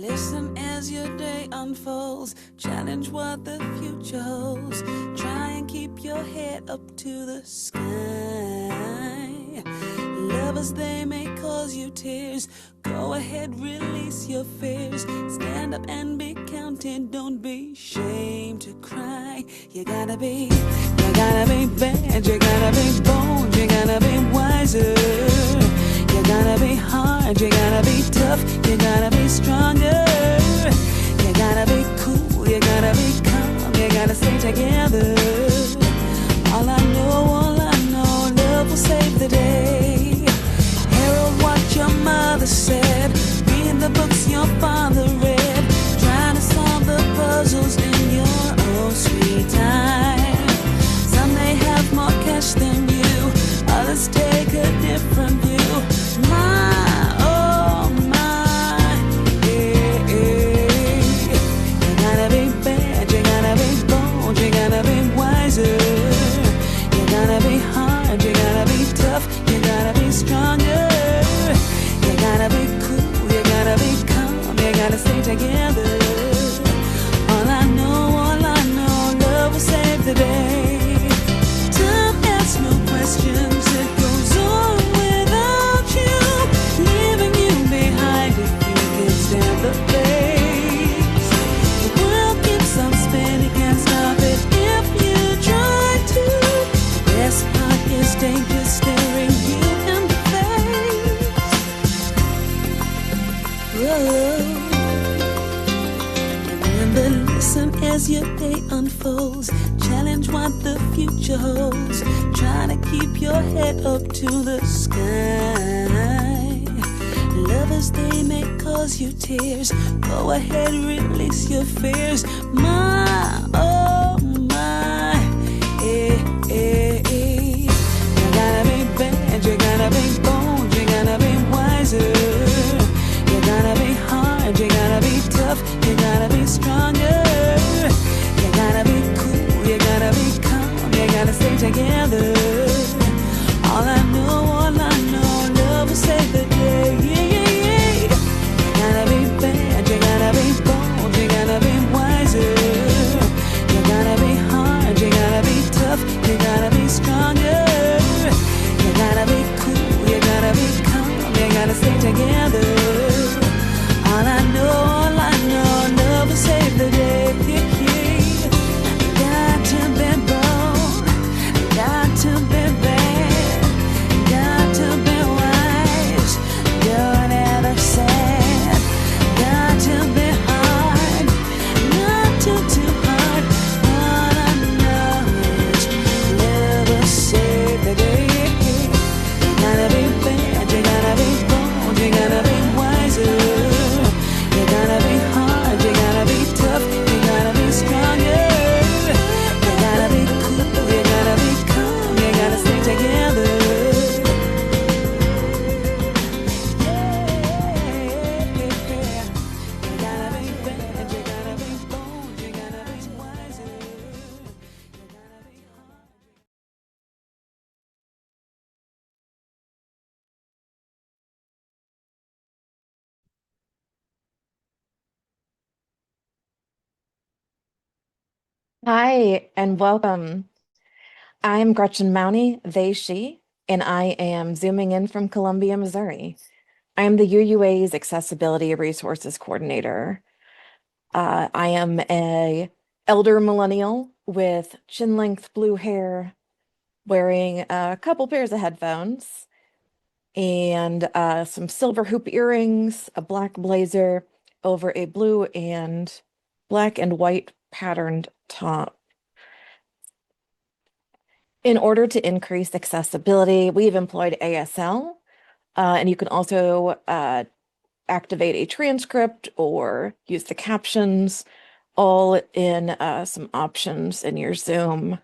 Listen as your day unfolds. Challenge what the future holds. Try and keep your head up to the sky. Lovers, they may cause you tears. Go ahead, release your fears. Stand up and be counted. Don't be ashamed to cry. You gotta be bad. You gotta be bold. You gotta be wiser. You gotta be hard, you gotta be tough, you gotta be stronger. You gotta be cool, you gotta be calm, you gotta stay together. All I know, love will save the day. Herald what your mother said, read the books your father read, trying to solve the puzzles in your own sweet time. Some may have more cash than you, others take a different view. My, oh my, yeah, yeah. You gotta be bad, you gotta be bold, you gotta be wiser. You gotta be hard, you gotta be tough, you gotta be stronger. You gotta be cool, you gotta be calm, you gotta stay together. All I know, love will save the day. Time asks no questions, it goes on without you, leaving you behind if you can stand the pace. The world keeps on spinning, can't stop it if you try to. The best part is danger staring you in the face. Whoa. Remember, listen as your day unfolds. Challenge what the future holds. Try to keep your head up to the sky. Lovers, they may cause you tears. Go ahead, release your fears. My, oh my, eh, eh, eh. You gotta be bad, you gotta be bold, you gotta be wiser. You gotta be hard, you gotta be tough, you gotta be stronger. You gotta be cool, you gotta be calm, you gotta stay together. All I know, love will save the day. Yeah, yeah, yeah. You gotta be bad, you gotta be bold, you gotta be wiser. You gotta be hard, you gotta be tough, you gotta be stronger. You gotta be cool, you gotta be calm, you gotta stay together. All I know, love will save the day. Got to be bold, got to be bad, got to be wise, don't ever sad. Got to be hard, not too hard. All I know is love will save the day. You gotta be bad, you gotta be bold, you gotta be wiser. You gotta be hard, you gotta be tough, you gotta be stronger. You gotta be cool, you gotta be calm, you gotta stay together. You gotta be bad, you gotta be bold, you gotta be wiser. You gotta be hard. Hi, and welcome. I'm Gretchen Maune, they, she, and I am zooming in from Columbia, Missouri. I am the UUA's Accessibility Resources Coordinator. I am a elder millennial with chin-length blue hair, wearing a couple pairs of headphones, and some silver hoop earrings, a black blazer over a blue and black and white patterned top. In order to increase accessibility, we've employed ASL, and you can also activate a transcript or use the captions, all in some options in your Zoom.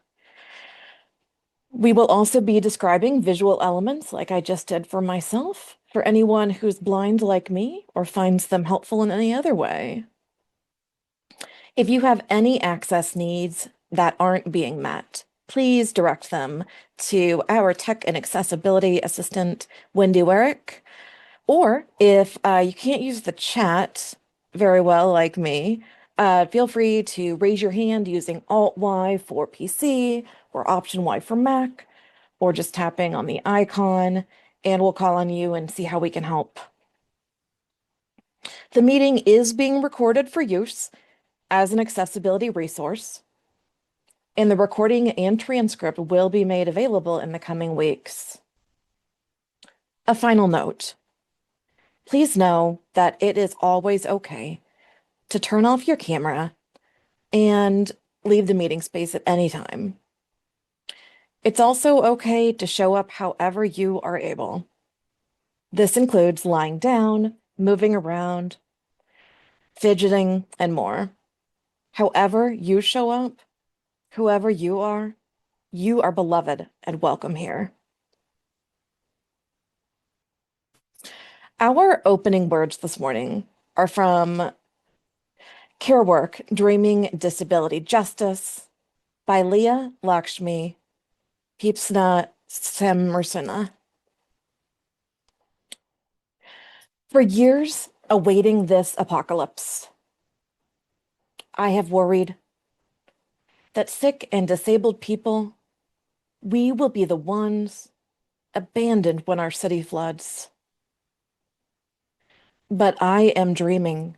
We will also be describing visual elements like I just did for myself, for anyone who's blind like me or finds them helpful in any other way. If you have any access needs that aren't being met, please direct them to our tech and accessibility assistant, Wendy Werrick. Or if you can't use the chat, very well like me, feel free to raise your hand using Alt-Y for PC or Option-Y for Mac, or just tapping on the icon, and we'll call on you and see how we can help. The meeting is being recorded for use as an accessibility resource, and the recording and transcript will be made available in the coming weeks. A final note. Please know that it is always okay to turn off your camera and leave the meeting space at any time. It's also okay to show up however you are able. This includes lying down, moving around, fidgeting, and more. However you show up, whoever you are beloved and welcome here. Our opening words this morning are from Care Work, Dreaming Disability Justice by Leah Lakshmi Peepsna Sammersuna. For years, awaiting this apocalypse, I have worried that sick and disabled people, we will be the ones abandoned when our city floods. But I am dreaming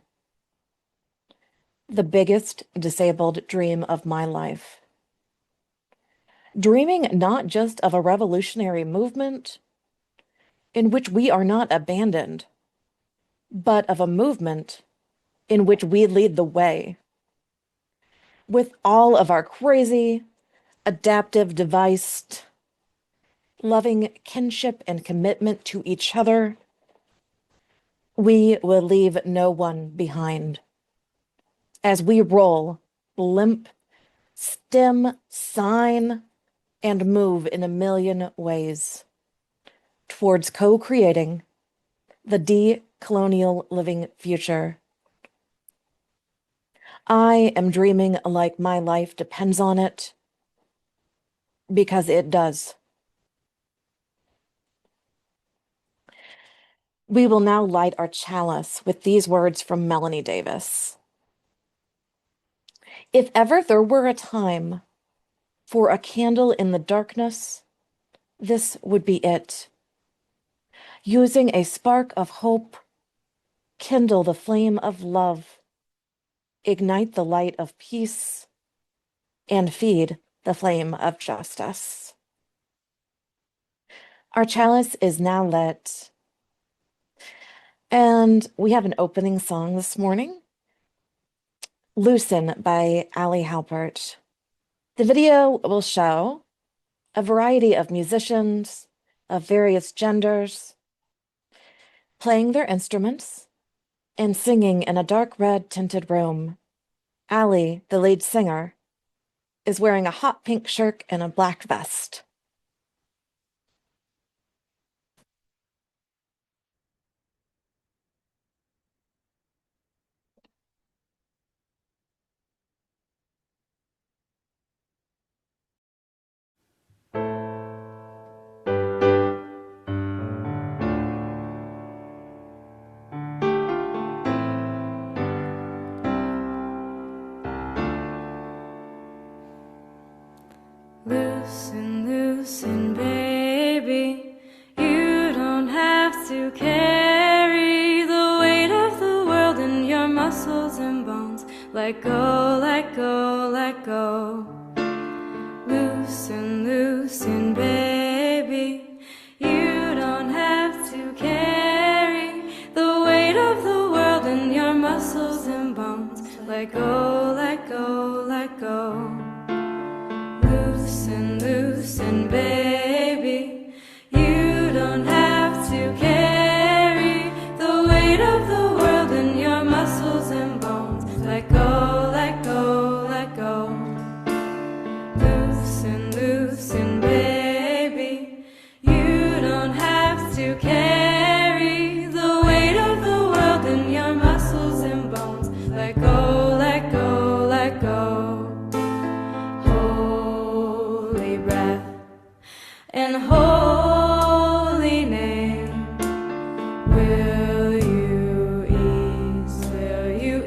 the biggest disabled dream of my life. Dreaming not just of a revolutionary movement in which we are not abandoned, but of a movement in which we lead the way. With all of our crazy, adaptive device, loving kinship and commitment to each other, we will leave no one behind. As we roll, limp, stem, sign, and move in a million ways towards co-creating the decolonial living future. I am dreaming like my life depends on it, because it does. We will now light our chalice with these words from Melanie Davis. If ever there were a time for a candle in the darkness, this would be it. Using a spark of hope, kindle the flame of love, ignite the light of peace, and feed the flame of justice. Our chalice is now lit, and we have an opening song this morning, Loosen by Ali Halpert. The video will show a variety of musicians of various genders playing their instruments and singing in a dark red tinted room. Ali, the lead singer, is wearing a hot pink shirt and a black vest. Loosen, loosen, baby. You don't have to carry the weight of the world in your muscles and bones. Let go, let go, let go. Loosen, loosen, baby. You don't have to carry the weight of the world in your muscles and bones. Let go, let go, let go. Loosen, loosen, baby. You don't have to carry the weight of the world in your muscles and bones. Let go, let go, let go. Loosen, loosen, baby. You don't have to carry the weight of the world in your muscles and bones. Let go, let go, let go. And holy name, will you ease, will you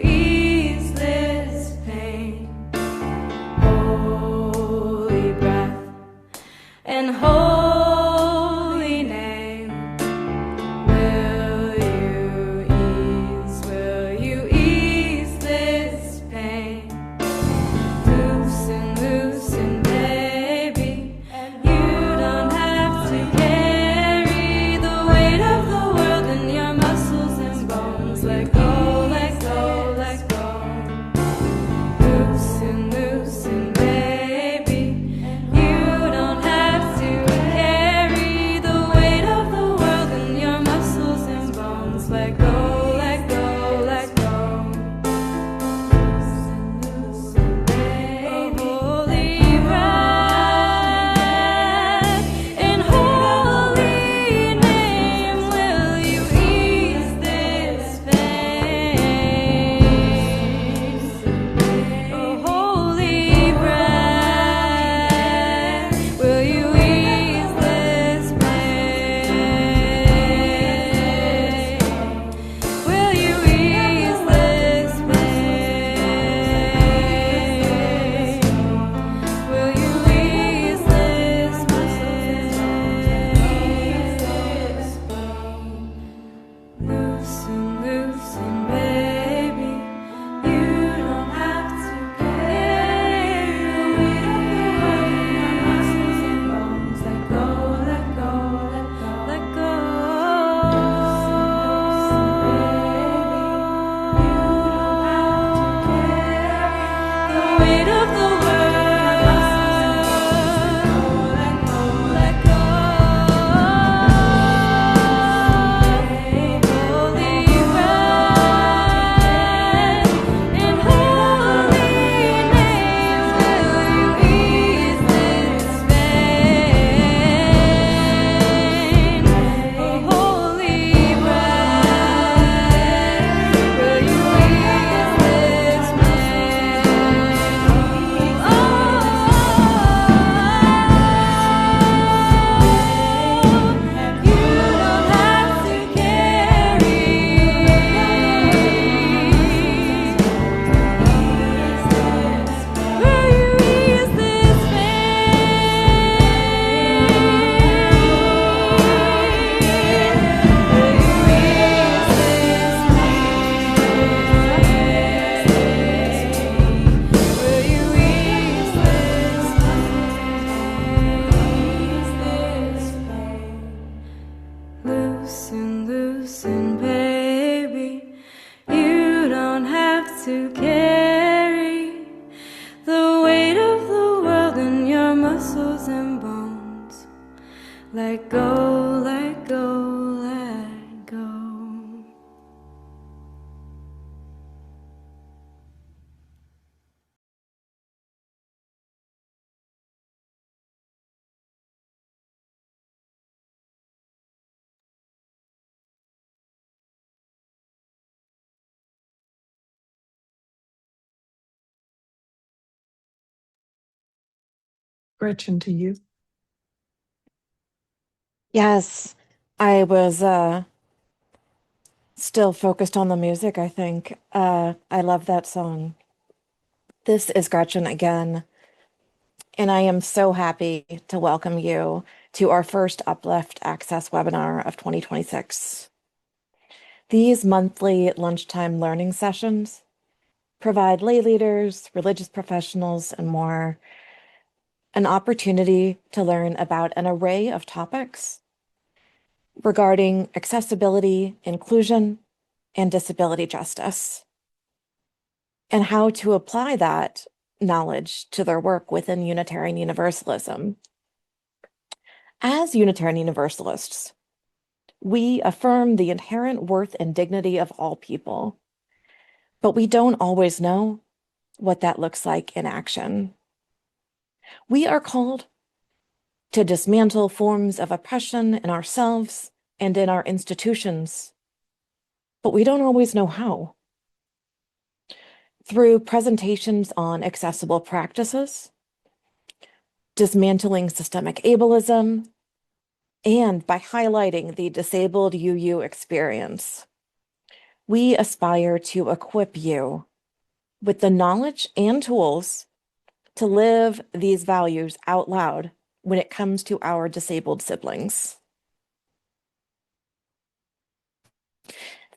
to carry the weight of the world in your muscles and bones. Let go, let go, let go. Gretchen, to you. Yes, I was still focused on the music, I think. I love that song. This is Gretchen again, and I am so happy to welcome you to our first Uplift Access webinar of 2026. These monthly lunchtime learning sessions provide lay leaders, religious professionals, and more an opportunity to learn about an array of topics regarding accessibility, inclusion, and disability justice, and how to apply that knowledge to their work within Unitarian Universalism. As Unitarian Universalists, we affirm the inherent worth and dignity of all people, but we don't always know what that looks like in action. We are called to dismantle forms of oppression in ourselves and in our institutions, but we don't always know how. Through presentations on accessible practices, dismantling systemic ableism, and by highlighting the disabled UU experience, we aspire to equip you with the knowledge and tools to live these values out loud when it comes to our disabled siblings.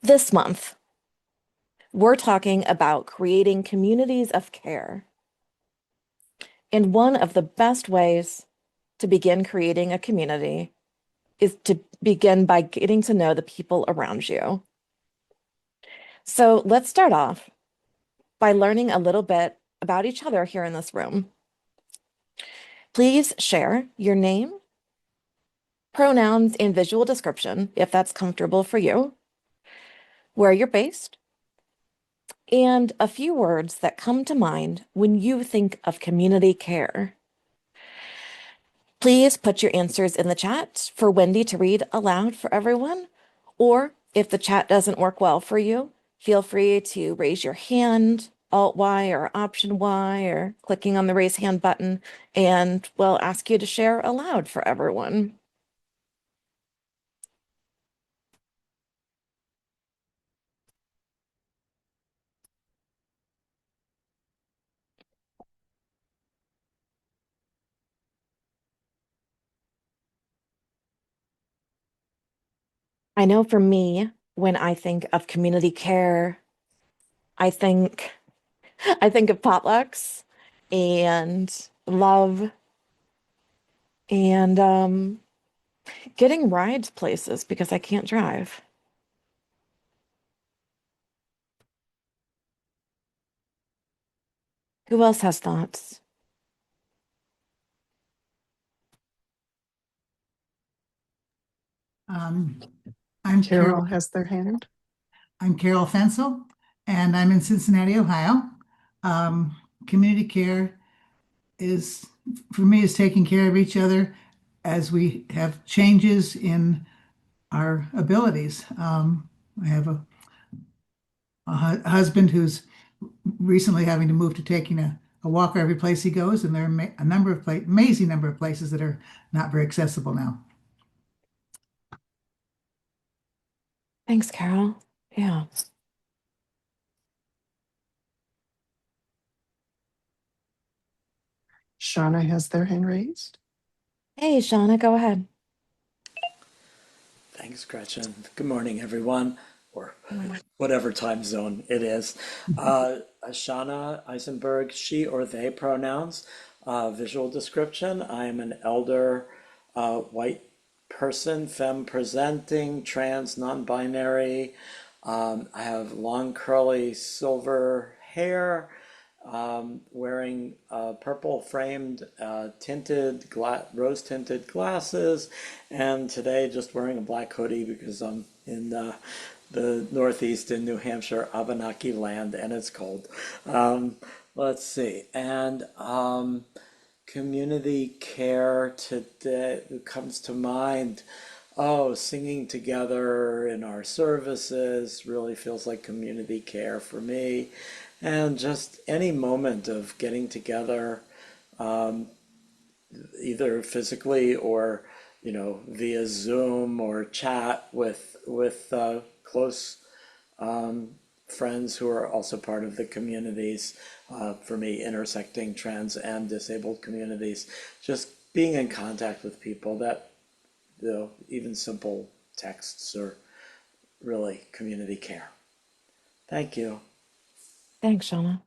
This month, we're talking about creating communities of care. And one of the best ways to begin creating a community is to begin by getting to know the people around you. So let's start off by learning a little bit about each other here in this room. Please share your name, pronouns, and visual description, if that's comfortable for you, where you're based, and a few words that come to mind when you think of community care. Please put your answers in the chat for Wendy to read aloud for everyone, or if the chat doesn't work well for you, feel free to raise your hand, Alt-Y or Option-Y, or clicking on the raise hand button, and we'll ask you to share aloud for everyone. I know for me, when I think of community care, I think I think of potlucks and love and getting rides places because I can't drive. Who else has thoughts? I'm Carol has their hand. I'm Carol Fensel, and I'm in Cincinnati, Ohio. Community care is, for me, is taking care of each other as we have changes in our abilities. I have a husband who's recently having to move to taking a walker every place he goes, and there are a number of amazing number of places that are not very accessible now. Thanks, Carol. Yeah. Shauna has their hand raised. Hey, Shauna, go ahead. Thanks, Gretchen. Good morning, everyone, or whatever time zone it is. Shauna Eisenberg, she or they pronouns. Visual description, I am an elder white person, femme presenting, trans, non-binary, I have long curly silver hair, wearing purple framed rose tinted glasses, and today just wearing a black hoodie because I'm in the Northeast in New Hampshire, Abenaki land, and it's cold. Let's see, and community care today comes to mind. Oh, singing together in our services really feels like community care for me. And just any moment of getting together, either physically or, via Zoom or chat with close friends who are also part of the communities, for me, intersecting trans and disabled communities, just being in contact with people that, even simple texts are really community care. Thank you. Thanks, Shauna.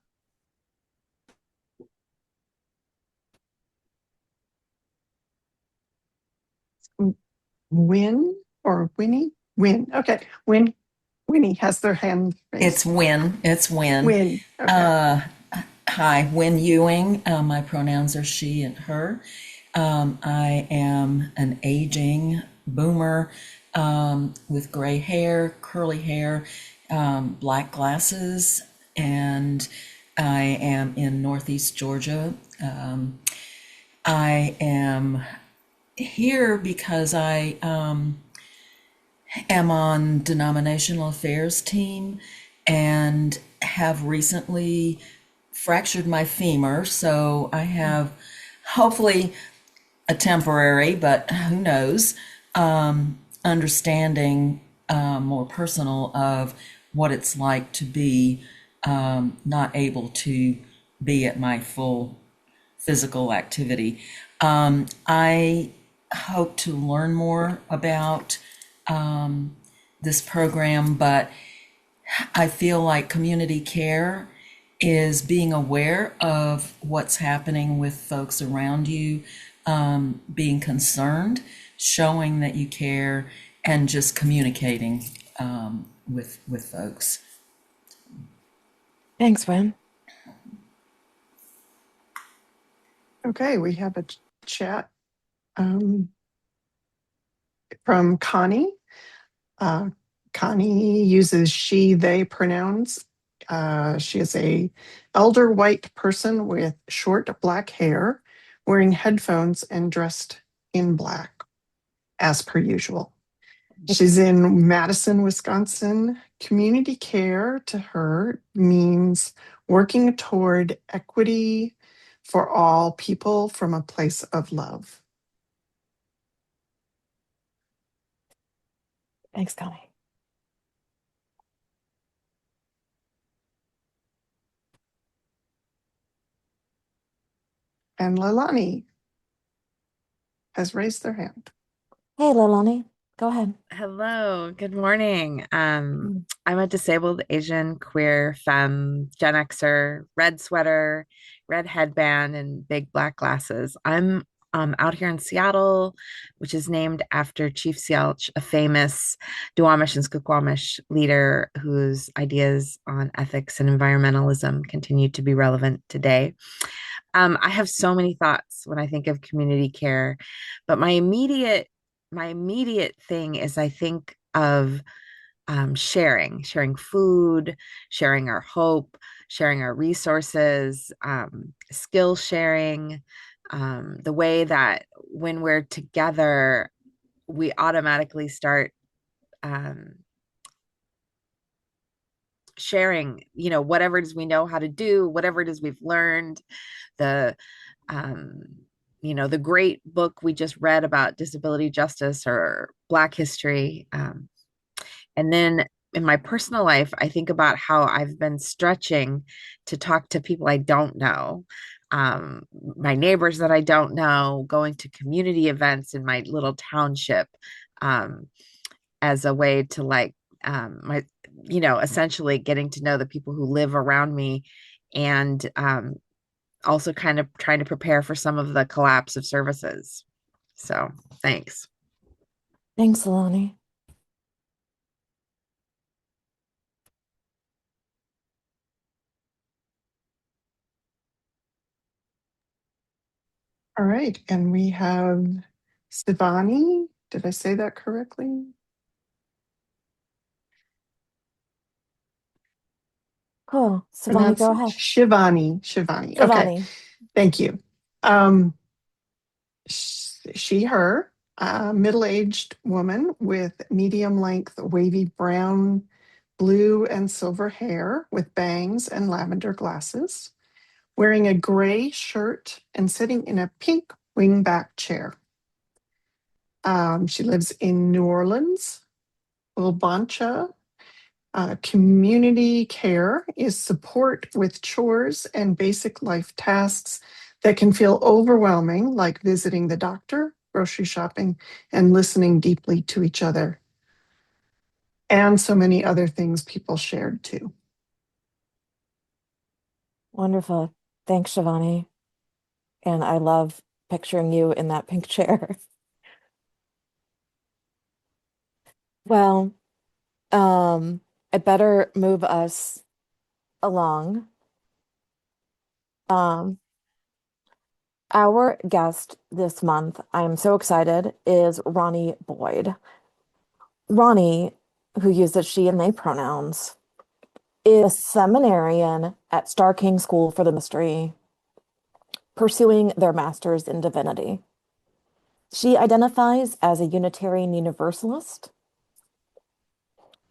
Win or Winnie? Win. Okay. Winnie has their hand It's raised. Win. It's Win. Win. Okay. Hi, Win Ewing. My pronouns are she and her. I am an aging boomer with gray hair, curly hair, black glasses, and I am in Northeast Georgia. I am here because I am on denominational affairs team and have recently fractured my femur, so I have hopefully a temporary, but who knows, understanding more personal of what it's like to be not able to be at my full physical activity. I hope to learn more about this program, but I feel like community care is being aware of what's happening with folks around you, being concerned, showing that you care, and just communicating with folks. Thanks, Win. Okay. We have a chat from Connie. Connie uses she, they pronouns. She is a elder white person with short black hair, wearing headphones and dressed in black, as per usual. She's in Madison, Wisconsin. Community care to her means working toward equity for all people from a place of love. Thanks, Connie. And Leilani has raised their hand. Hey, Leilani, go ahead. Hello, good morning. I'm a disabled Asian queer femme, Gen Xer, red sweater, red headband, and big black glasses. I'm out here in Seattle, which is named after Chief Sealch, a famous Duwamish and Squamish leader whose ideas on ethics and environmentalism continue to be relevant today. I have so many thoughts when I think of community care, but my immediate thing is I think of sharing food, sharing our hope, sharing our resources, skill sharing, the way that when we're together, we automatically start sharing, whatever it is we know how to do, whatever it is we've learned, the the great book we just read about disability justice or Black history. And then in my personal life, I think about how I've been stretching to talk to people I don't know, my neighbors that I don't know, going to community events in my little township, as a way to essentially getting to know the people who live around me, and also kind of trying to prepare for some of the collapse of services. So thanks. Thanks, Leilani. All right, and we have Sivani. Did I say that correctly? Cool. Savani, Pronounce go ahead. Shivani. Shivani. Okay, Savani. thank you. Um, she, her, middle-aged woman with medium-length, wavy brown, blue, and silver hair with bangs and lavender glasses, wearing a gray shirt and sitting in a pink wingback chair. She lives in New Orleans. Wilbancha. Community care is support with chores and basic life tasks that can feel overwhelming, like visiting the doctor, grocery shopping, and listening deeply to each other. And so many other things people shared too. Wonderful. Thanks, Shivani. And I love picturing you in that pink chair. Well, I better move us along. Um, our guest this month, I'm so excited, is Ronnie Boyd. Ronnie, who uses she and they pronouns, is a seminarian at Star King School for the Ministry, pursuing their master's in divinity. She identifies as a Unitarian Universalist,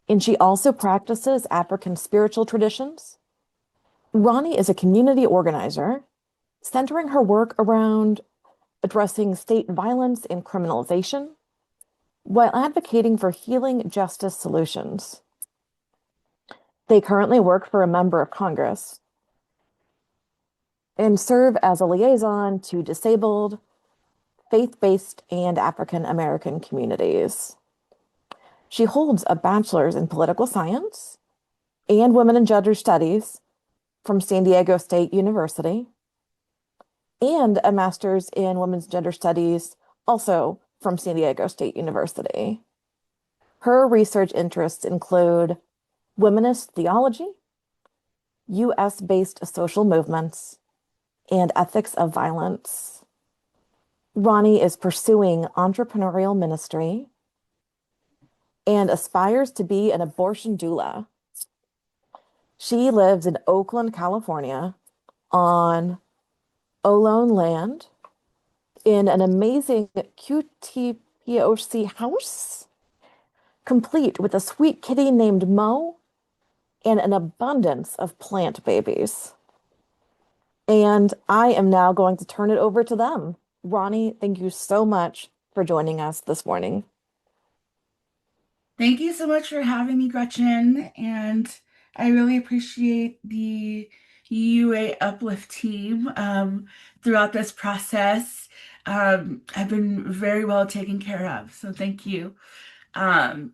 and she also practices African spiritual traditions. Ronnie is a community organizer, centering her work around addressing state violence and criminalization while advocating for healing justice solutions. They currently work for a member of Congress and serve as a liaison to disabled, faith-based, and African American communities. She holds a bachelor's in political science and women and gender studies from San Diego State University, and a master's in women's gender studies also from San Diego State University. Her research interests include womanist theology, US-based social movements, and ethics of violence. Ronnie is pursuing entrepreneurial ministry and aspires to be an abortion doula. She lives in Oakland, California, on Ohlone land in an amazing QTPOC house, complete with a sweet kitty named Mo and an abundance of plant babies. And I am now going to turn it over to them. Ronnie, thank you so much for joining us this morning. Thank you so much for having me, Gretchen. And I really appreciate the UA Uplift team throughout this process. I've been very well taken care of, so thank you. So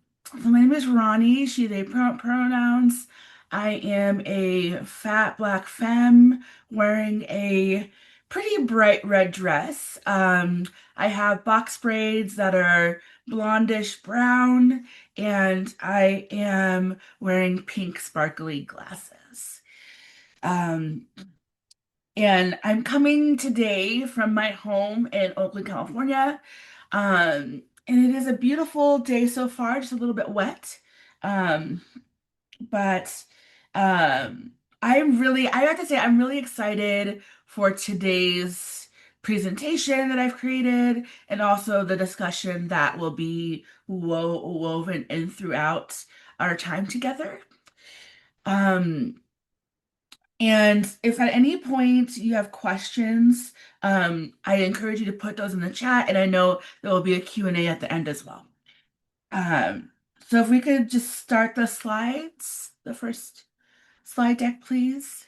my name is Ronnie, she, they pronouns. I am a fat black femme wearing a pretty bright red dress. I have box braids that are blondish brown, and I am wearing pink sparkly glasses. And I'm coming today from my home in Oakland, California. And it is a beautiful day so far, just a little bit wet. Um, but I have to say, I'm really excited for today's presentation that I've created and also the discussion that will be woven in throughout our time together. And if at any point you have questions, I encourage you to put those in the chat, and I know there will be a Q&A at the end as well. So if we could just start the slides, the first slide deck, please.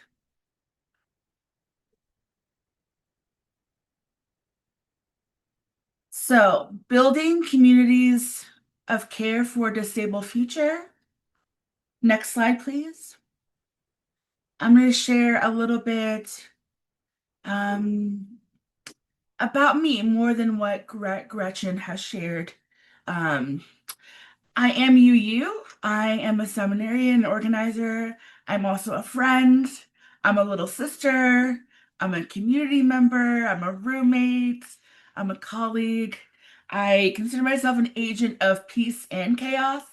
So, building communities of care for a disabled future. Next slide, please. I'm going to share a little bit about me, more than what Gretchen has shared. I am UU. I am a seminarian organizer. I'm also a friend. I'm a little sister. I'm a community member, I'm a roommate, I'm a colleague. I consider myself an agent of peace and chaos.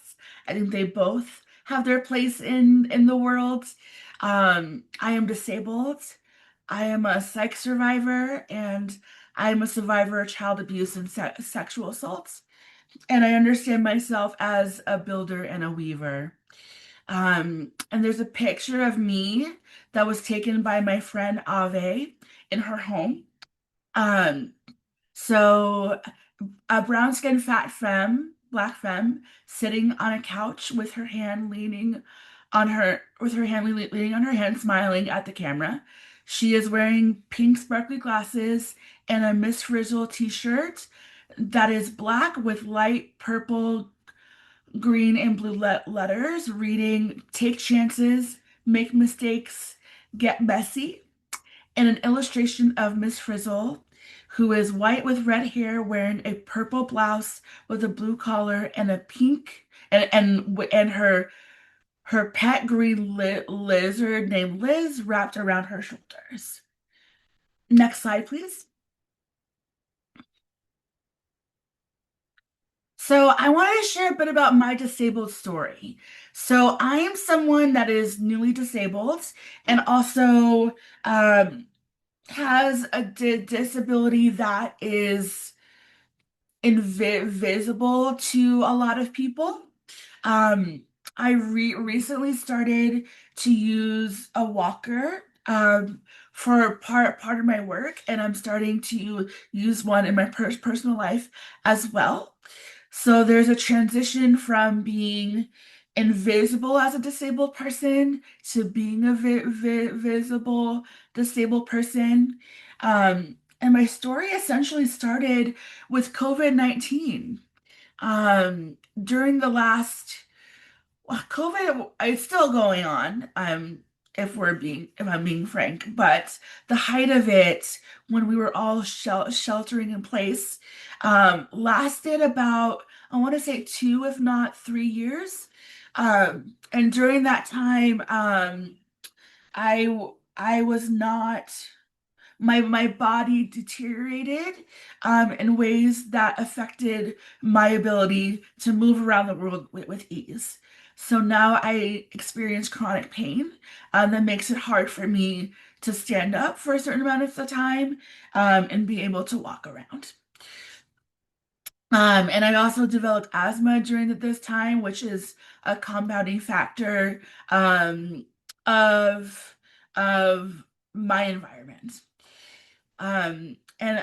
I think they both have their place in the world. I am disabled. I am a psych survivor, and I am a survivor of child abuse and sexual assault. And I understand myself as a builder and a weaver. And there's a picture of me that was taken by my friend Ave in her home. Um, so a brown skinned fat femme, black femme, sitting on a couch with her hand leaning on her, leaning on her hand, smiling at the camera. She is wearing pink sparkly glasses and a Miss Frizzle t-shirt that is black with light purple, green, and blue letters reading "Take chances, make mistakes, get messy," and an illustration of Miss Frizzle, who is white with red hair, wearing a purple blouse with a blue collar and a pink and her pet green lizard named Liz wrapped around her shoulders. Next slide, please. So I wanted to share a bit about my disabled story. So I am someone that is newly disabled and also um, has a disability that is invisible to a lot of people. Um, I recently started to use a walker for part of my work, and I'm starting to use one in my personal life as well. So there's a transition from being invisible as a disabled person to being a visible disabled person. And my story essentially started with COVID-19. During the last COVID, it's still going on. If I'm being frank, but the height of it when we were all sheltering in place, lasted about, I want to say 2, if not 3 years. And during that time, I was not my body deteriorated in ways that affected my ability to move around the world with ease. So now I experience chronic pain that makes it hard for me to stand up for a certain amount of the time and be able to walk around. And I also developed asthma during this time, which is a compounding factor um, of of my environment. And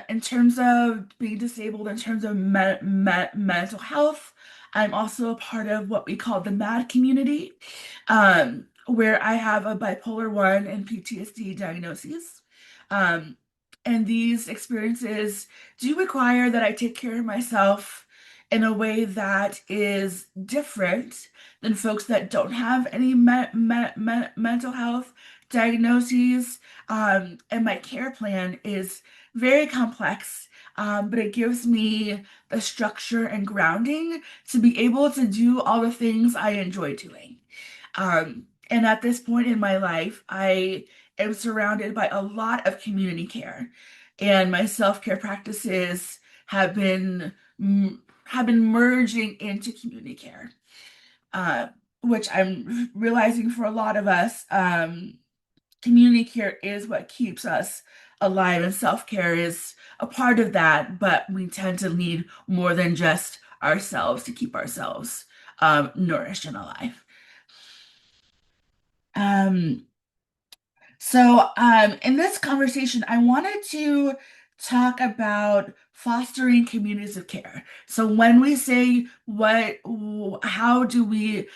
in terms of being disabled, in terms of mental health, I'm also a part of what we call the MAD community, where I have a bipolar 1 and PTSD diagnoses. Um, and these experiences do require that I take care of myself in a way that is different than folks that don't have any mental health diagnoses. And my care plan is very complex, but it gives me the structure and grounding to be able to do all the things I enjoy doing. And at this point in my life, I am surrounded by a lot of community care, and my self-care practices have been merging into community care, uh, which I'm realizing for a lot of us. Community care is what keeps us alive, and self-care is a part of that, but we tend to need more than just ourselves to keep ourselves nourished and alive. Um, in this conversation, I wanted to talk about fostering communities of care. So when we say how do we,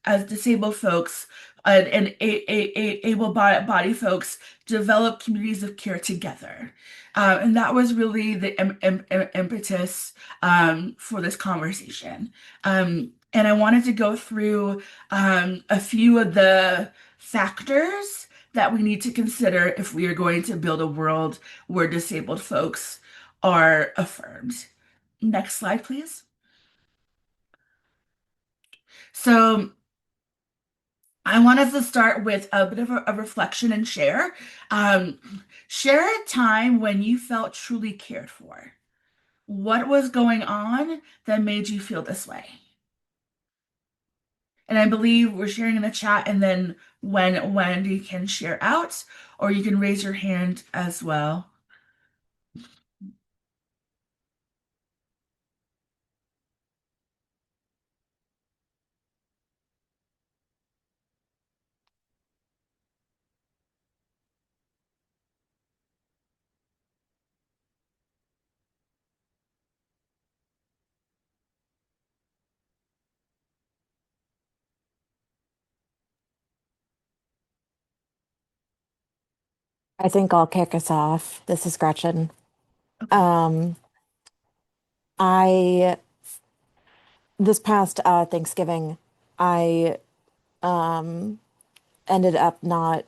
as disabled folks and able body folks, develop communities of care together? And that was really the impetus for this conversation. And I wanted to go through a few of the factors that we need to consider if we are going to build a world where disabled folks are affirmed. Next slide, please. So I want us to start with a bit of a reflection and share. Um, Share a time when you felt truly cared for. What was going on that made you feel this way? And I believe we're sharing in the chat, and then when Wendy can share out, or you can raise your hand as well. I think I'll kick us off. This is Gretchen. Okay. Um, I this past Thanksgiving, I um ended up not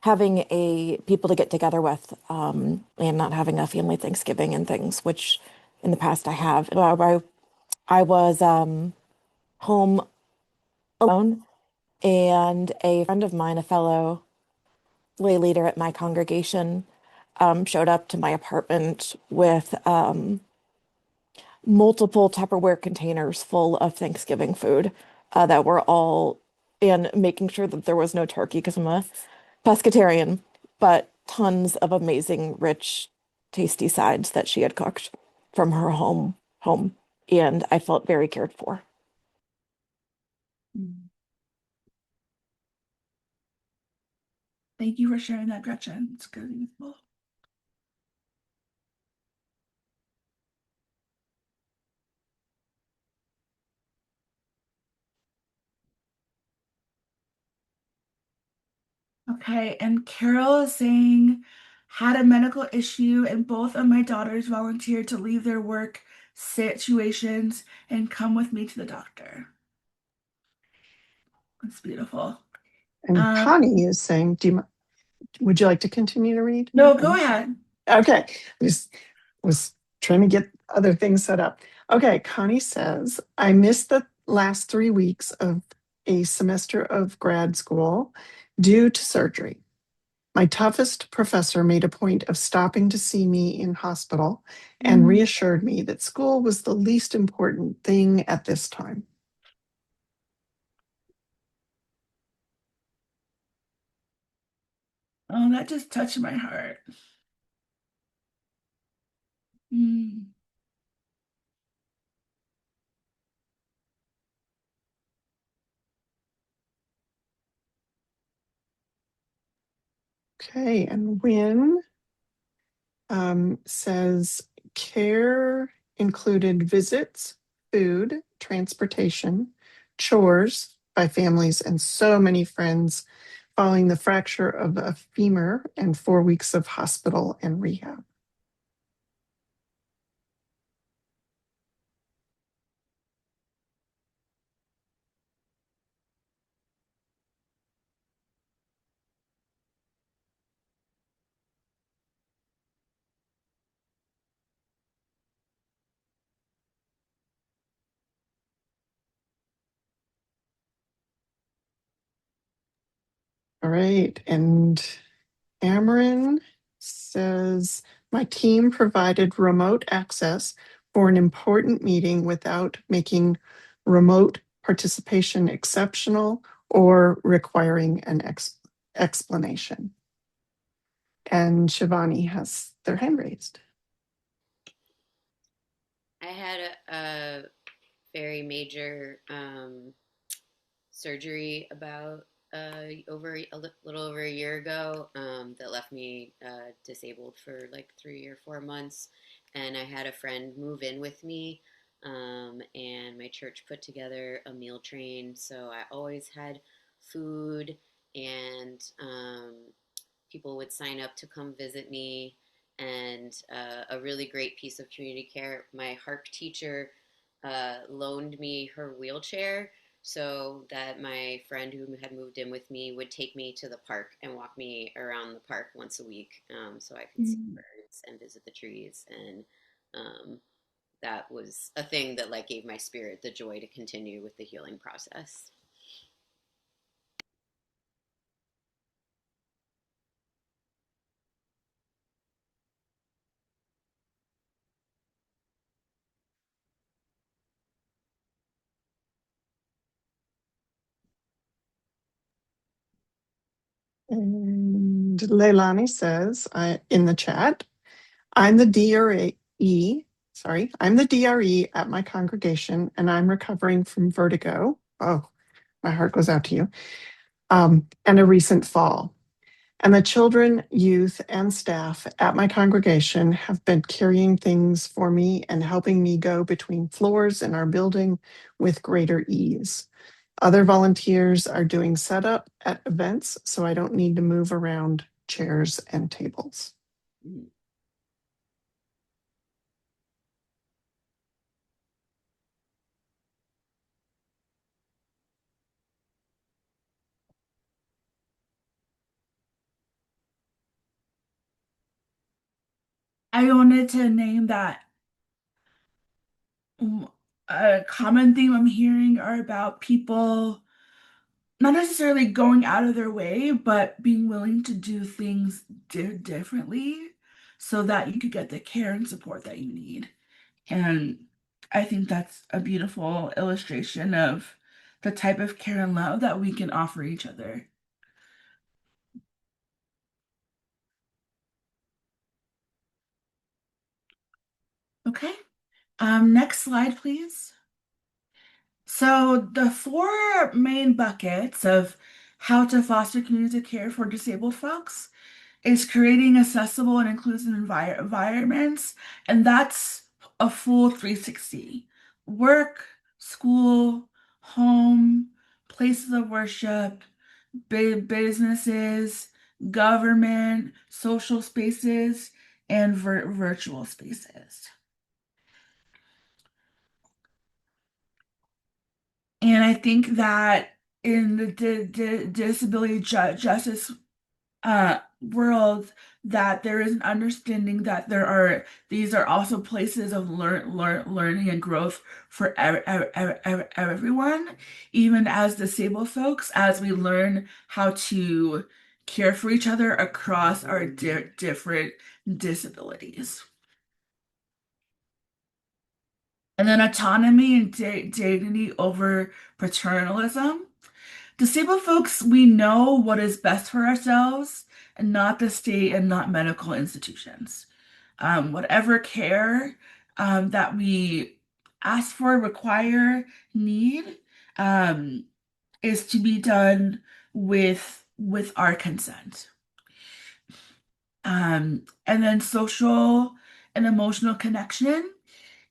having a people to get together with, and not having a family Thanksgiving and things, which in the past I have. I was home alone, and a friend of mine, a fellow lay leader at my congregation, showed up to my apartment with multiple Tupperware containers full of Thanksgiving food, that were all, and making sure that there was no turkey because I'm a pescatarian, but tons of amazing, rich, tasty sides that she had cooked from her home. And I felt very cared for. Mm. Thank you for sharing that, Gretchen. It's good and useful. Okay, and Carol is saying, had a medical issue, and both of my daughters volunteered to leave their work situations and come with me to the doctor. That's beautiful. And Um, Connie is saying, would you like to continue to read? no, go ahead. Okay. I just was trying to get other things set up. Okay. Connie says, I missed the last 3 weeks of a semester of grad school due to surgery. My toughest professor made a point of stopping to see me in hospital and reassured me that school was the least important thing at this time. Oh, that just touched my heart. Mm. Okay. And Wynn says care included visits, food, transportation, chores by families, and so many friends following the fracture of a femur and 4 weeks of hospital and rehab. All right. And Amarin says, my team provided remote access for an important meeting without making remote participation exceptional or requiring an explanation. And Shivani has their hand raised. I had a very major surgery about little over a year ago, that left me disabled for like 3 or 4 months. And I had a friend move in with me, and my church put together a meal train. So I always had food, and people would sign up to come visit me. And a really great piece of community care. My harp teacher loaned me her wheelchair so that my friend who had moved in with me would take me to the park and walk me around the park once a week, so I could see birds and visit the trees. And that was a thing that like gave my spirit the joy to continue with the healing process. And Leilani says in the chat, I'm the DRE at my congregation, and I'm recovering from vertigo. Oh, my heart goes out to you. And a recent fall. And the children, youth, and staff at my congregation have been carrying things for me and helping me go between floors in our building with greater ease. Other volunteers are doing setup at events, so I don't need to move around chairs and tables. I wanted to name that a common theme I'm hearing are about people not necessarily going out of their way, but being willing to do things differently so that you could get the care and support that you need. And I think that's a beautiful illustration of the type of care and love that we can offer each other. Okay. Next slide, please. So the four main buckets of how to foster communities of care for disabled folks is creating accessible and inclusive environments, and that's a full 360. Work, school, home, places of worship, businesses, government, social spaces, and virtual spaces. And I think that in the disability justice world, that there is an understanding that these are also places of learning and growth for everyone, even as disabled folks, as we learn how to care for each other across our different disabilities. And then autonomy and dignity over paternalism. Disabled folks, we know what is best for ourselves and not the state and not medical institutions. Whatever care that we ask for, require, need, is to be done with our consent. And then social and emotional connection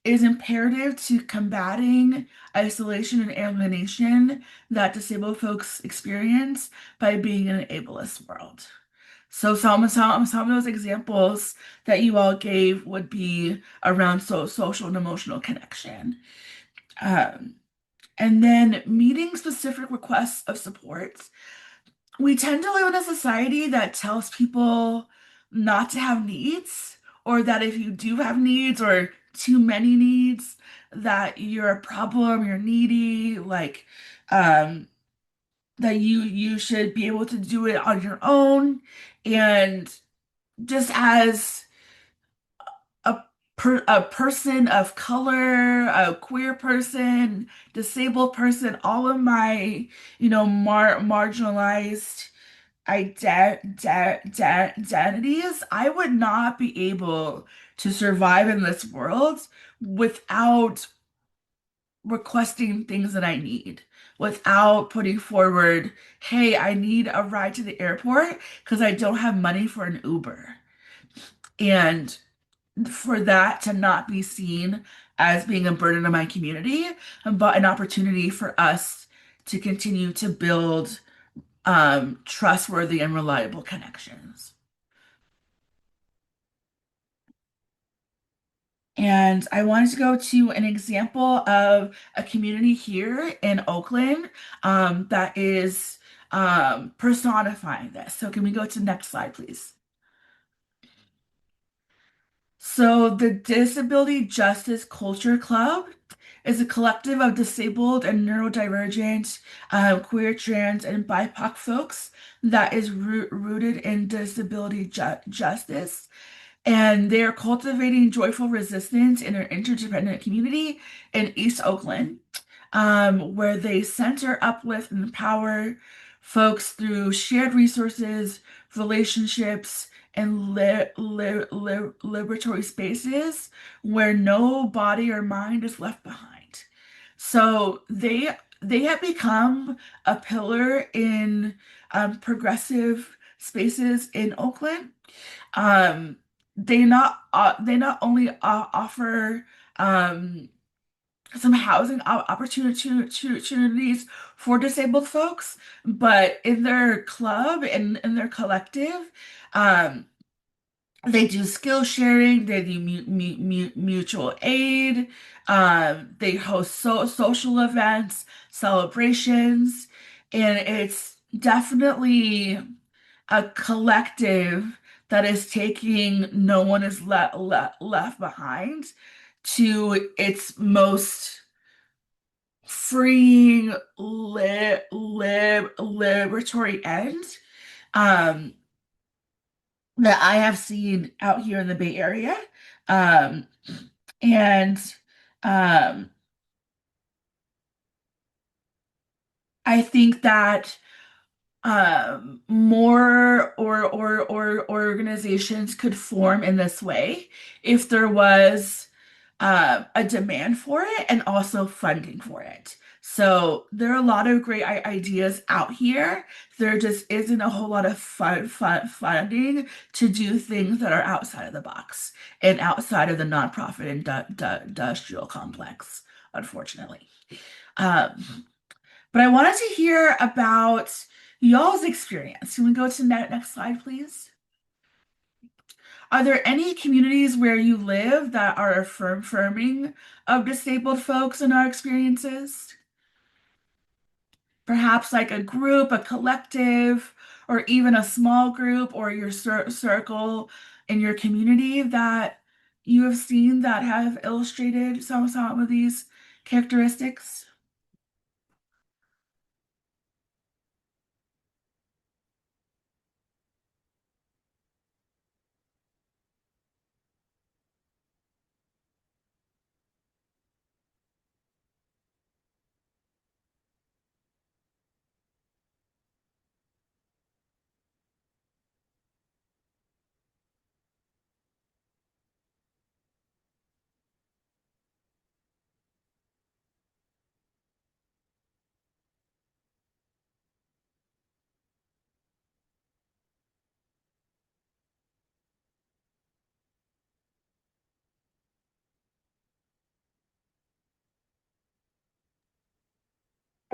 is imperative to combating isolation and alienation that disabled folks experience by being in an ableist world. So some of those examples that you all gave would be around social and emotional connection. And then meeting specific requests of support. We tend to live in a society that tells people not to have needs, or that if you do have needs or too many needs, that you're a problem, you're needy, like that you should be able to do it on your own. And just as a person of color, a queer person, disabled person, all of my, marginalized identities, I would not be able to survive in this world without requesting things that I need, without putting forward, hey, I need a ride to the airport because I don't have money for an Uber. And for that to not be seen as being a burden on my community, but an opportunity for us to continue to build trustworthy and reliable connections. And I wanted to go to an example of a community here in Oakland that is personifying this. So can we go to the next slide, please? So the Disability Justice Culture Club is a collective of disabled and neurodivergent, queer, trans, and BIPOC folks that is rooted in disability justice. And they are cultivating joyful resistance in an interdependent community in East Oakland, where they center, uplift, and empower folks through shared resources, relationships, and liberatory spaces where no body or mind is left behind. So they have become a pillar in progressive spaces in Oakland. Um, they not only offer um, some housing opportunities for disabled folks, but in their club and in their collective, um, they do skill sharing, they do mutual aid, they host social events, celebrations, and it's definitely a collective that is taking no one is left behind to its most freeing liberatory end. Um, that I have seen out here in the Bay Area. Um, and um, I think that more or organizations could form in this way if there was a demand for it and also funding for it. So there are a lot of great ideas out here. There just isn't a whole lot of funding to do things that are outside of the box and outside of the nonprofit and industrial complex, unfortunately. Um, but I wanted to hear about y'all's experience. Can we go to next slide, please? Are there any communities where you live that are affirming of disabled folks and our experiences? Perhaps like a group, a collective, or even a small group or your circle in your community that you have seen that have illustrated some of these characteristics?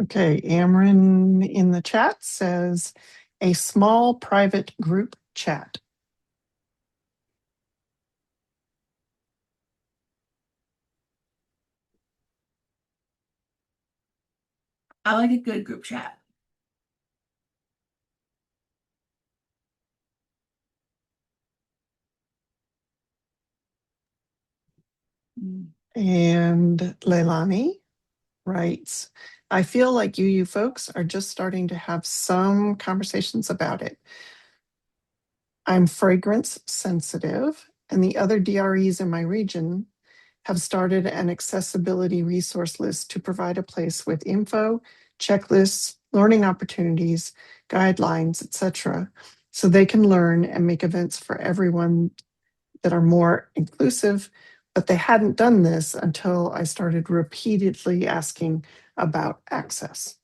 Okay, Amron in the chat says a small private group chat. I like a good group chat. And Leilani writes, I feel like you folks are just starting to have some conversations about it. I'm fragrance sensitive, and the other DREs in my region have started an accessibility resource list to provide a place with info, checklists, learning opportunities, guidelines, etc., so they can learn and make events for everyone that are more inclusive. But they hadn't done this until I started repeatedly asking about access.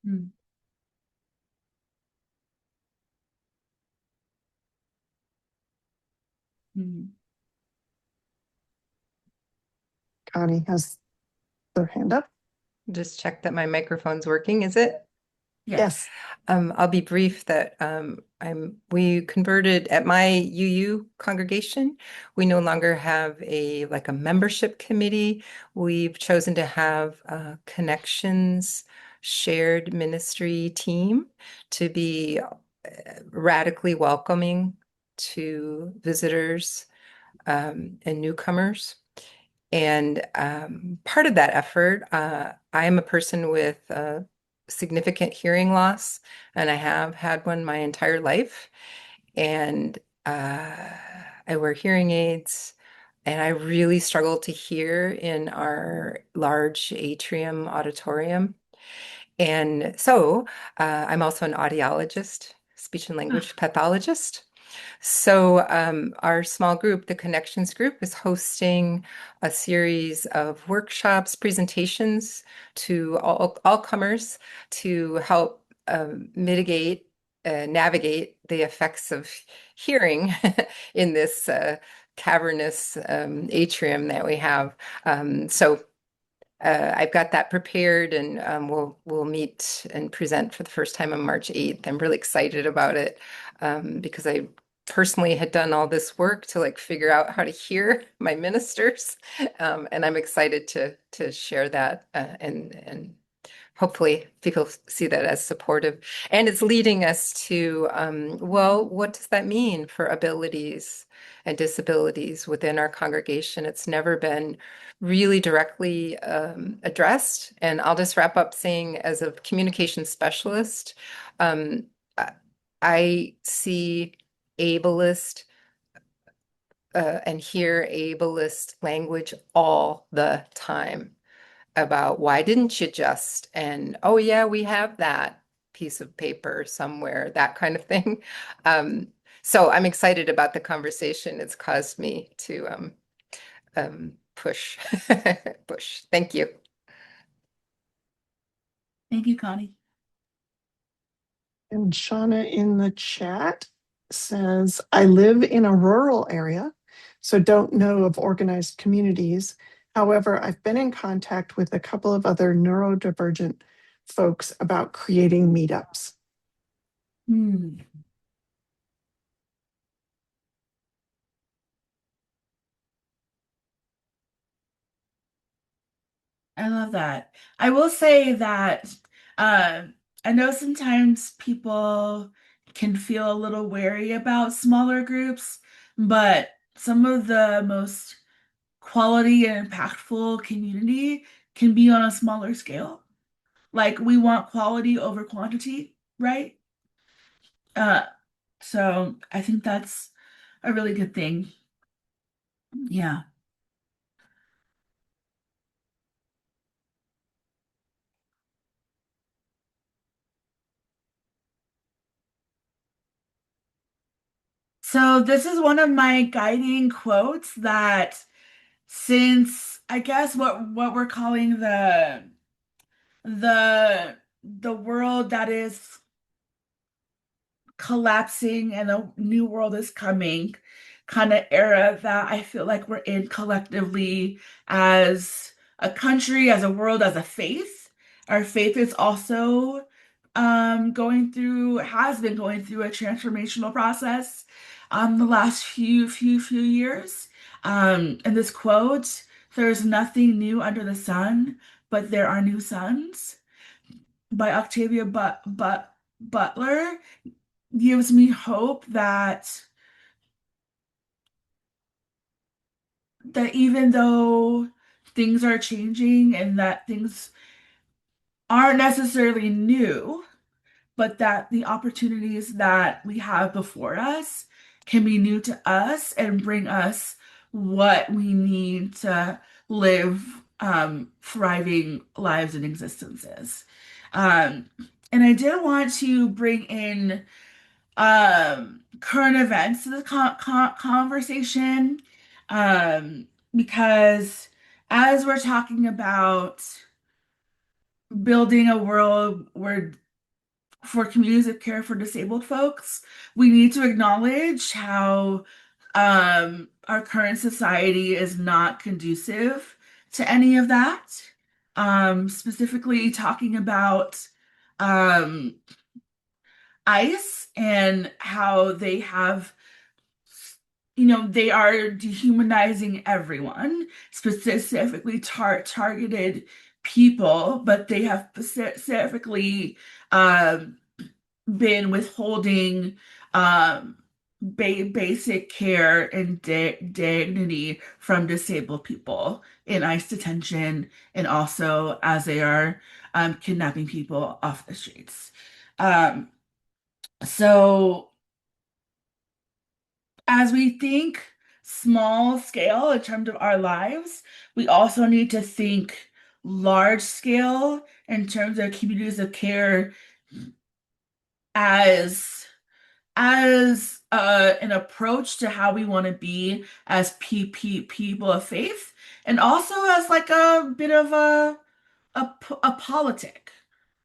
Mm. Mm. Connie has their hand up. Just check that my microphone's working, is it? Yes. I'll be brief that we converted at my UU congregation. We no longer have a membership committee. We've chosen to have a connections shared ministry team to be radically welcoming to visitors and newcomers. And part of that effort, I am a person with significant hearing loss, and I have had one my entire life. And I wear hearing aids, And I really struggle to hear in our large atrium auditorium. And so I'm also an audiologist, speech and language pathologist. So our small group, the Connections Group, is hosting a series of workshops, presentations to all comers to help mitigate, navigate the effects of hearing in this cavernous atrium that we have. So I've got that prepared, and we'll meet and present for the first time on March 8th. I'm really excited about it because I personally had done all this work to like figure out how to hear my ministers, and I'm excited to share that and hopefully people see that as supportive. And it's leading us to, well, what does that mean for abilities and disabilities within our congregation? It's never been really directly addressed. And I'll just wrap up saying, as a communication specialist, um, I I see ableist and hear ableist language all the time about why didn't you just, and oh yeah, we have that piece of paper somewhere, that kind of thing. So I'm excited about the conversation. It's caused me to push, push. Thank you. Thank you, Connie. And Shauna in the chat says, I live in a rural area, so don't know of organized communities. However, I've been in contact with a couple of other neurodivergent folks about creating meetups. I love that. I will say that I know sometimes people can feel a little wary about smaller groups, but some of the most quality and impactful community can be on a smaller scale. Like we want quality over quantity, right? Uh, so I think that's a really good thing. Yeah. So this is one of my guiding quotes that since I guess what we're calling the world that is collapsing and a new world is coming kind of era that I feel like we're in collectively as a country, as a world, as a faith. Our faith is also has been going through a transformational process the last few years. And this quote, there's nothing new under the sun, but there are new suns by Octavia Butler gives me hope that even though things are changing and that things aren't necessarily new, but that the opportunities that we have before us can be new to us and bring us what we need to live thriving lives and existences. Um, and I did want to bring in current events to the conversation because as we're talking about building a world where for communities of care for disabled folks, we need to acknowledge how our current society is not conducive to any of that. Specifically talking about um, ICE and how they have, they are dehumanizing everyone, specifically targeted people, but they have specifically um, been withholding um, basic care and dignity from disabled people in ICE detention and also as they are kidnapping people off the streets. So as we think small scale in terms of our lives, we also need to think large scale in terms of communities of care as an approach to how we want to be as people of faith, and also as like a bit of a politic,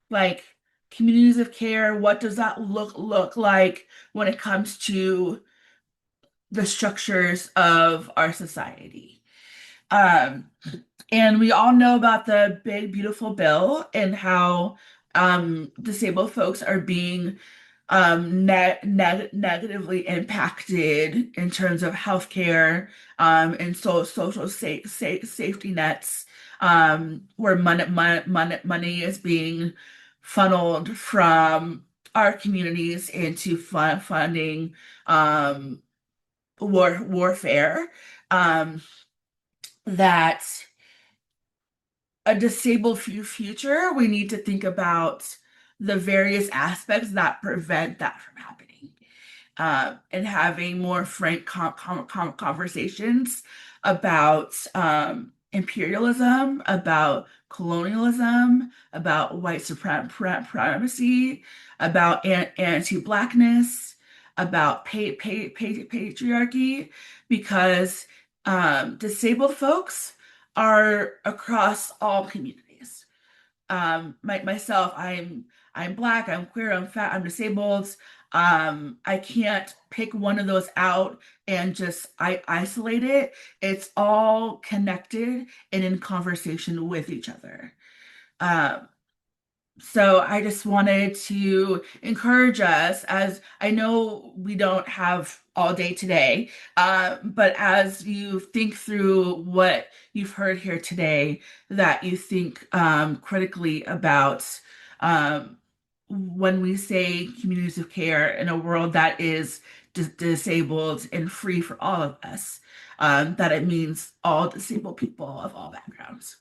like communities of care. What does that look like when it comes to the structures of our society? Um, and we all know about the big, beautiful bill and how disabled folks are being negatively impacted in terms of healthcare and social safety nets, where money is being funneled from our communities into funding um, warfare. Um, that a disabled future, we need to think about the various aspects that prevent that from happening, and having more frank conversations about imperialism, about colonialism, about white supremacy, about anti-Blackness, about patriarchy, because disabled folks are across all communities. Myself, I'm Black, I'm queer, I'm fat, I'm disabled. I can't pick one of those out and just isolate it. It's all connected and in conversation with each other. Um, so I just wanted to encourage us, as I know we don't have all day today, but as you think through what you've heard here today, that you think critically about um, when we say communities of care in a world that is disabled and free for all of us, that it means all disabled people of all backgrounds.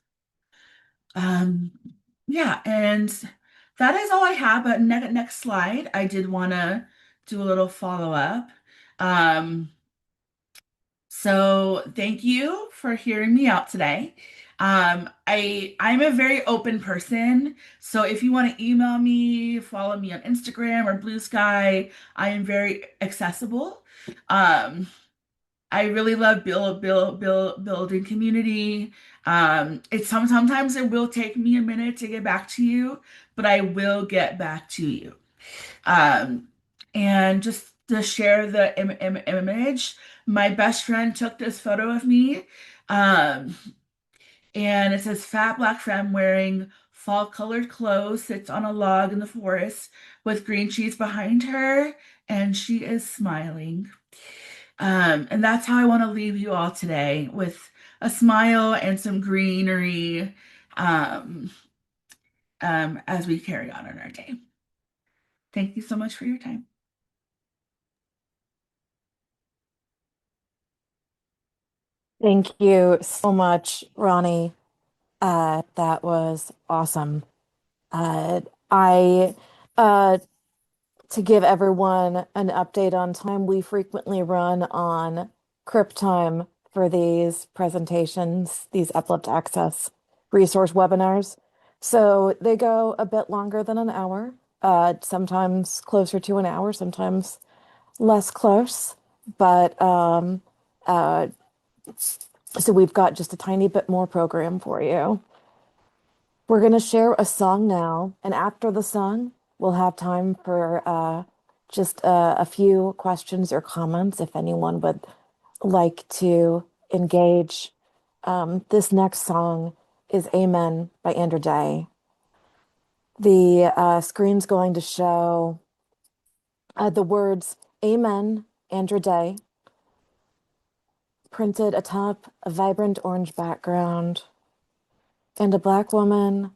Um, yeah, and that is all I have. But next slide, I did want to do a little follow up. Um, so thank you for hearing me out today. I'm a very open person, so if you want to email me, follow me on Instagram or Blue Sky, I am very accessible. Um, I really love building community. Sometimes it will take me a minute to get back to you, but I will get back to you. Um, and just to share the image, my best friend took this photo of me, um, and it says fat Black femme wearing fall colored clothes sits on a log in the forest with green trees behind her, and she is smiling. And that's how I want to leave you all today, with a smile and some greenery, um, as we carry on in our day. Thank you so much for your time. Thank you so much, Ronnie. That was awesome. Uh, I, uh, to give everyone an update on time, we frequently run on Crip time for these presentations, these Uplift Access resource webinars. So they go a bit longer than an hour, sometimes closer to an hour, sometimes less close. But uh, so we've got just a tiny bit more program for you. We're going to share a song now, and after the song, we'll have time for just a few questions or comments if anyone would like to engage. This next song is Amen by Andrew Day. The screen's going to show the words Amen, Andrew Day, printed atop a vibrant orange background, and a Black woman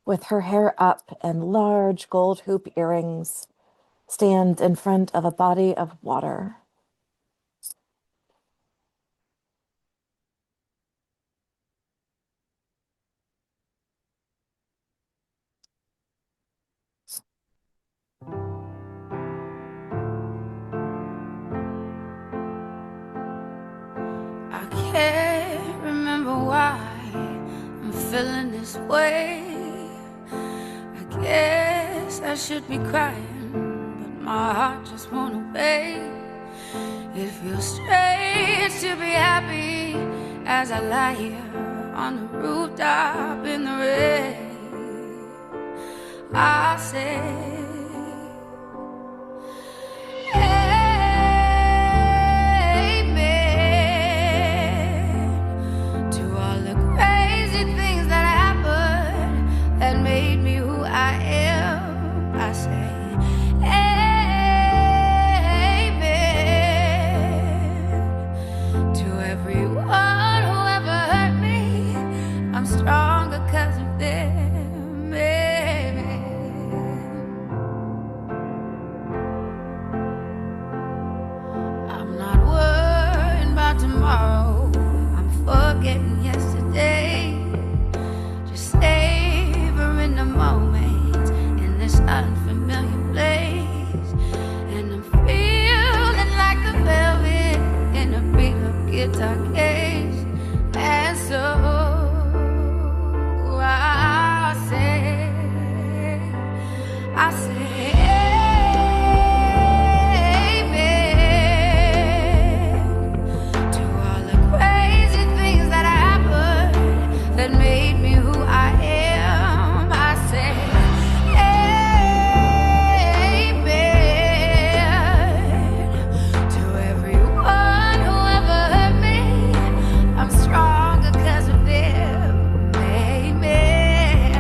with her hair up and large gold hoop earrings stands in front of a body of water. can't remember why I'm feeling this way. I guess I should be crying, but my heart just won't obey. It feels strange to be happy as I lie here on the rooftop in the rain. I say, amen to all the crazy things that happened that made me who I am. I say, amen to everyone who ever hurt me. I'm stronger 'cause of them, amen. I'm not worrying about tomorrow, I'm forgetting yesterday. Just savoring the moment in this unfamiliar place. And I'm feeling like the velvet in a beat-up guitar case. And so I say, amen to all the crazy things that happened that made me who I am. I say, amen to everyone who ever hurt me. I'm stronger 'cause of them, amen.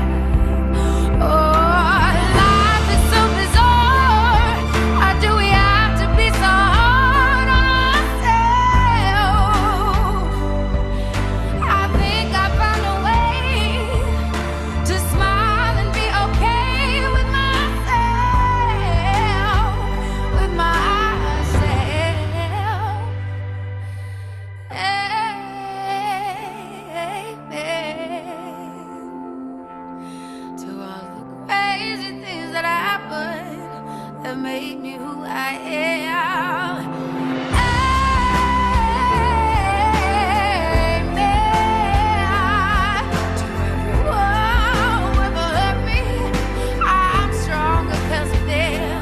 Oh, life is so bizarre. How do we have to be so hard on ourselves? I think I found a way to smile and be okay with myself, with myself. Amen to all the crazy things that happened that made me who I am. Amen to everyone who ever hurt me. I'm stronger 'cause of them.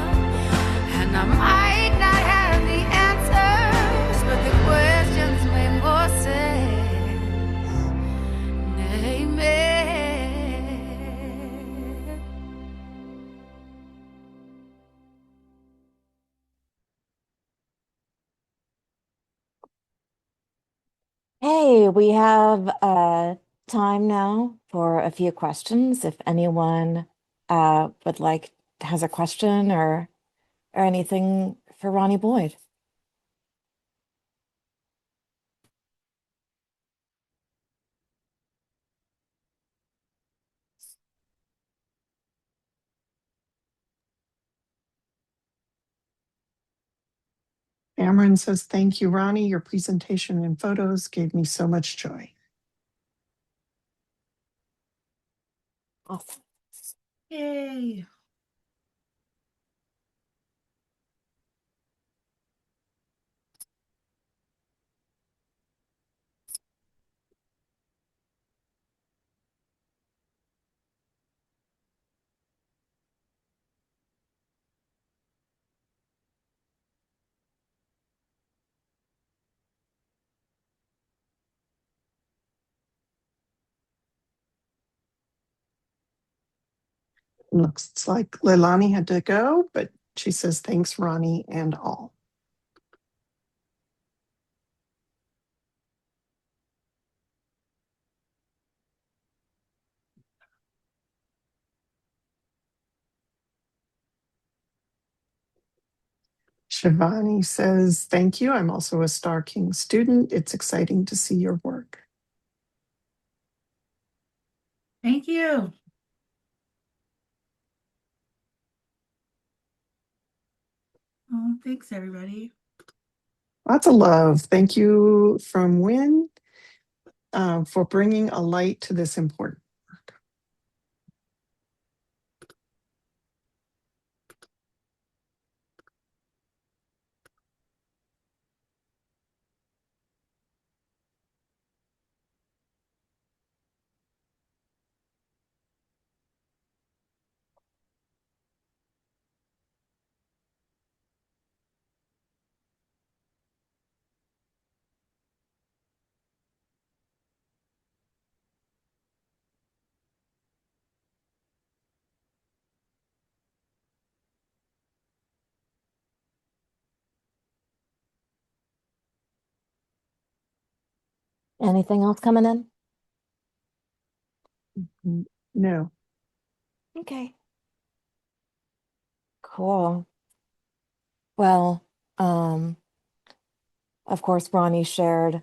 And I might not have the answers, but the questions make more sense. Amen. Hey, we have time now for a few questions. If anyone would like has a question or anything for Ronnie Boyd. Cameron says, thank you, Ronnie. Your presentation and photos gave me so much joy. Awesome. Yay. Looks like Leilani had to go, but she says, thanks, Ronnie and all. Shivani says, thank you. I'm also a Star King student. It's exciting to see your work. Thank you. Oh, thanks, everybody. Lots of love. Thank you from Wynn for bringing a light to this important work. Anything else coming in? No. Okay. Cool. Well, of course, Ronnie shared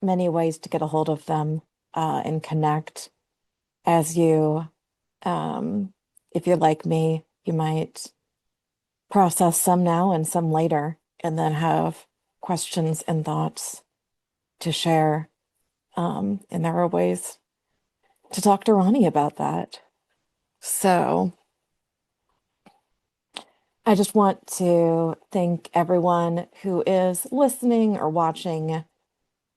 many ways to get a hold of them and connect. As you, if you're like me, you might process some now and some later, and then have questions and thoughts to share. And there are ways to talk to Ronnie about that. So I just want to thank everyone who is listening or watching,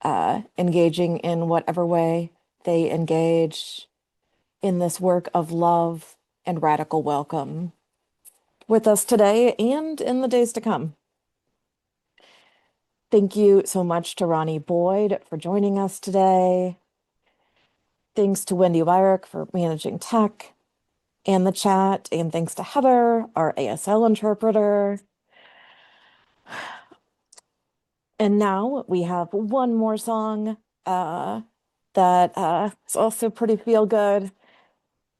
engaging in whatever way they engage in this work of love and radical welcome with us today and in the days to come. Thank you so much to Ronnie Boyd for joining us today. Thanks to Wendy Wyrick for managing tech and the chat, and thanks to Heather, our ASL interpreter. And now we have one more song that is also pretty feel good.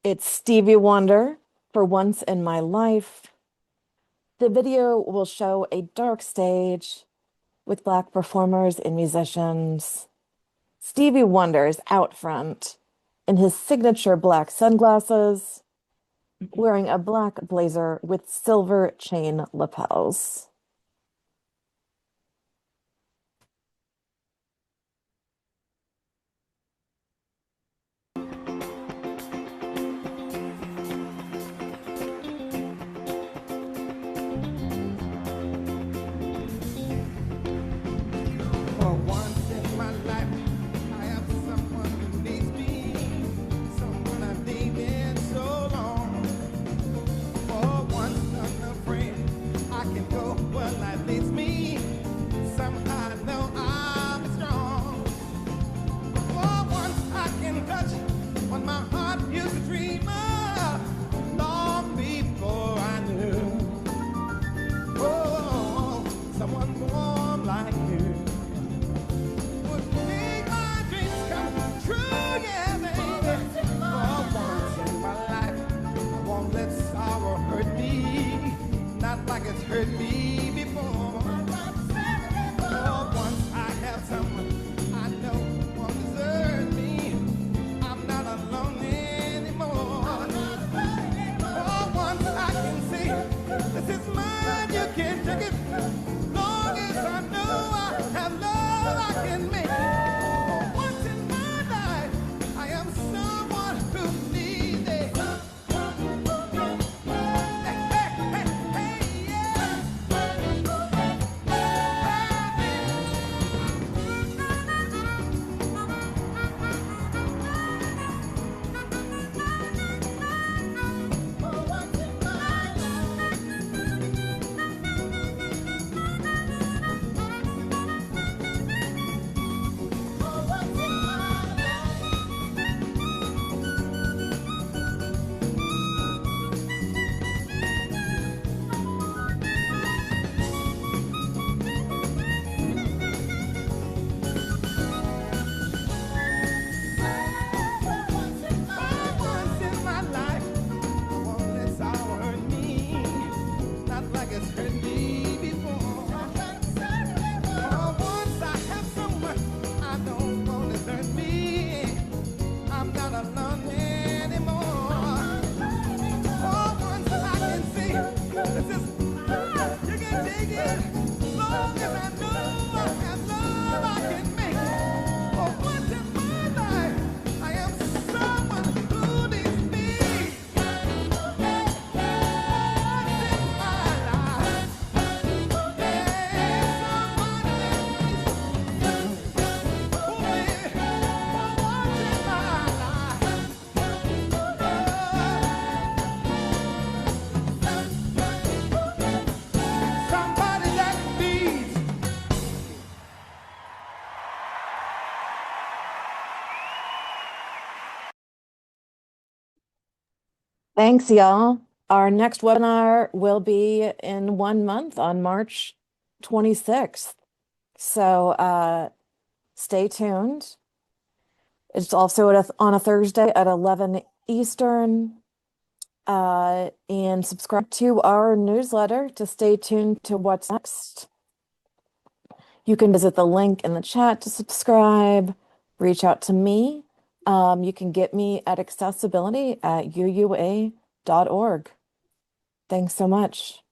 It's Stevie Wonder, For Once in My Life. The video will show a dark stage with Black performers and musicians. Stevie Wonder is out front in his signature black sunglasses, wearing a black blazer with silver chain lapels. For once in my life, I have someone who needs me, someone I've needed so long. For once, unafraid, I can go where life leads me. Somehow I know I'm strong. For once, I can touch what my heart used to dream of long before I knew. Oh, someone warm like you would make my dreams come true, yeah, baby. For once in my life, I won't let sorrow hurt me, not like it's hurt me before. For once I have someone I know won't desert me, I'm not alone anymore. For once I can say, this is mine, you can't take it. Long as I know I have love I can make. For once in my life, I am someone who needs it. Hey, hey, hey, hey, yeah. For once in my life. For once in my life. For once in my life, I won't let sorrow hurt me, not like it's hurt me before. For once I have someone I don't want to hurt me, I'm not alone anymore. For once I can see, this is you can take it, long as I know I have love I can make. For once in my life, I am someone who needs me. For once in my life, there's someone that needs me. For once in my life, somebody that needs. Thanks, y'all. Our next webinar will be in 1 month on March 26th. So stay tuned. It's also on a Thursday at 11 Eastern. And subscribe to our newsletter to stay tuned to what's next. You can visit the link in the chat to subscribe, reach out to me. You can get me at accessibility@uua.org. Thanks so much.